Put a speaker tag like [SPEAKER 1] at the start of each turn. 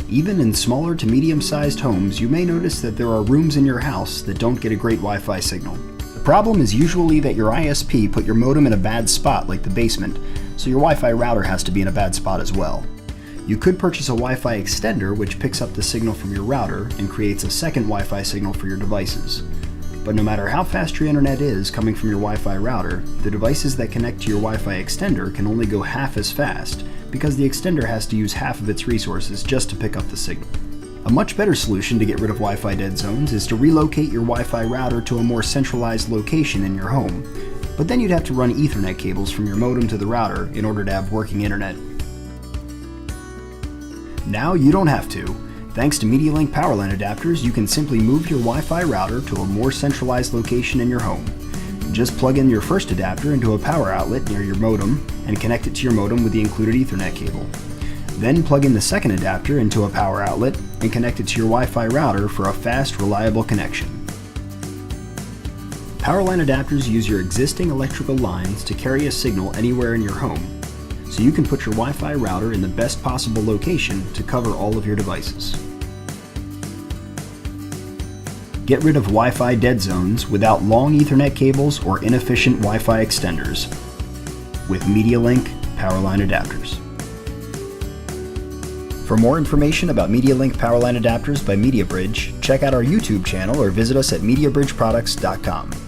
[SPEAKER 1] Even in smaller to medium-sized homes, you may notice that there are rooms in your house that don't get a great Wi-Fi signal. The problem is usually that your ISP put your modem in a bad spot like the basement, so your Wi-Fi router has to be in a bad spot as well. You could purchase a Wi-Fi extender which picks up the signal from your router and creates a second Wi-Fi signal for your devices. But no matter how fast your internet is coming from your Wi-Fi router, the devices that connect to your Wi-Fi extender can only go half as fast because the extender has to use half of its resources just to pick up the signal. A much better solution to get rid of Wi-Fi dead zones is to relocate your Wi-Fi router to a more centralized location in your home, but then you'd have to run Ethernet cables from your modem to the router in order to have working internet. Now you don't have to. Thanks to Medialink Powerline Adapters, you can simply move your Wi-Fi router to a more centralized location in your home. Just plug in your first adapter into a power outlet near your modem and connect it to your modem with the included Ethernet cable. Then plug in the second adapter into a power outlet and connect it to your Wi-Fi router for a fast, reliable connection. Powerline adapters use your existing electrical lines to carry a signal anywhere in your home, so you can put your Wi-Fi router in the best possible location to cover all of your devices. Get rid of Wi-Fi dead zones without long Ethernet cables or inefficient Wi-Fi extenders with Medialink Powerline Adapters. For more information about Medialink Powerline Adapters by Mediabridge, check out our YouTube channel or visit us at mediabridgeproducts.com.